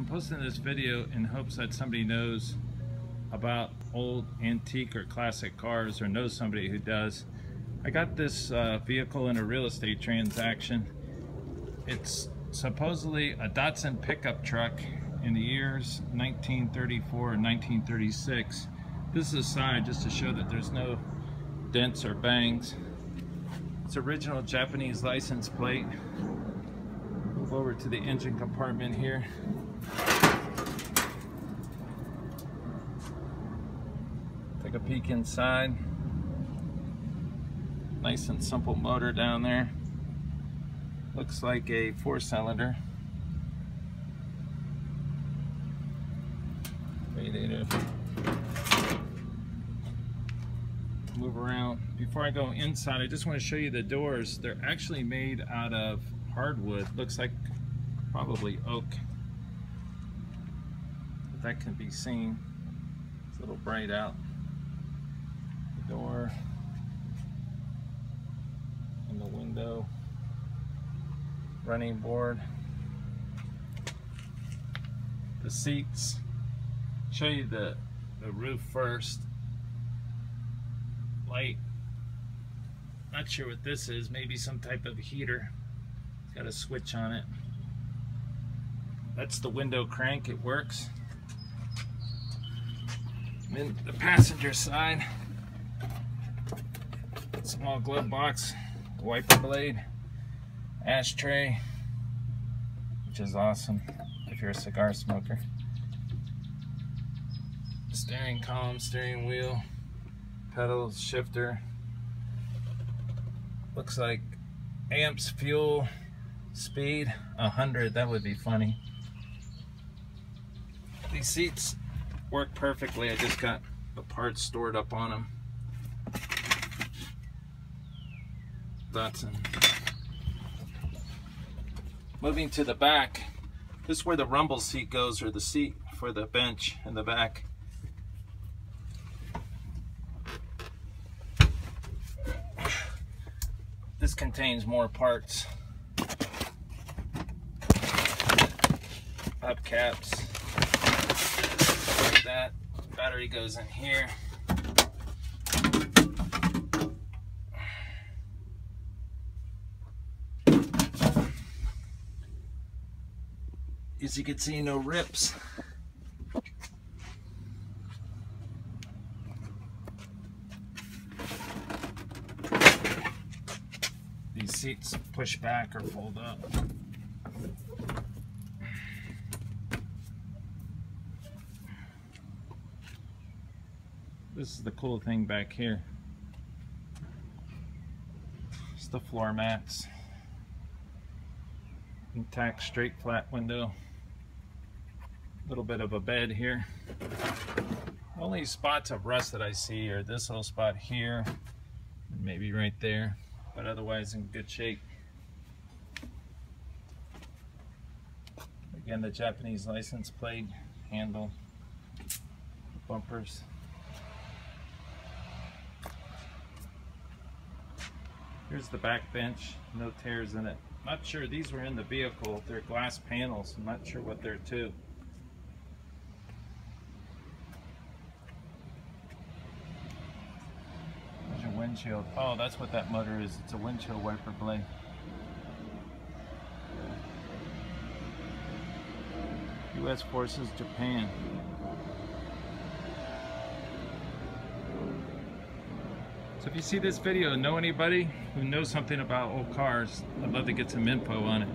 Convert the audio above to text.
I'm posting this video in hopes that somebody knows about old antique or classic cars, or knows somebody who does. I got this vehicle in a real estate transaction. It's supposedly a Datsun pickup truck in the years 1934 and 1936. This is a side just to show that there's no dents or bangs. It's original Japanese license plate. Move over to the engine compartment here. Take a peek inside. Nice and simple motor down there. Looks like a 4-cylinder. Radiator. Move around. Before I go inside, I just want to show you the doors. They're actually made out of hardwood. Looks like probably oak. If that can be seen. It's a little bright out. The door and the window. Running board. The seats. Show you the roof first. Light. Not sure what this is. Maybe some type of heater. It's got a switch on it. That's the window crank. It works. And then the passenger side. Small glove box. Wiper blade. Ashtray, which is awesome if you're a cigar smoker. Steering column, steering wheel, pedals, shifter. Looks like amps, fuel, speed 100. That would be funny. These seats work perfectly. I just got the parts stored up on them. Datsun. Moving to the back, this is where the rumble seat goes, or the seat for the bench in the back. This contains more parts. Hubcaps. Like that. Battery goes in here. As you can see, no rips. These seats push back or fold up. This is the cool thing back here. It's the floor mats. Intact straight flat window. Little bit of a bed here. Only spots of rust that I see are this little spot here, maybe right there, but otherwise in good shape. Again, the Japanese license plate, handle, bumpers. Here's the back bench, no tears in it. Not sure, these were in the vehicle. They're glass panels. I'm not sure what they're to. There's your windshield. Oh, that's what that motor is. It's a windshield wiper blade. U.S. Forces, Japan. So if you see this video and know anybody who knows something about old cars, I'd love to get some info on it.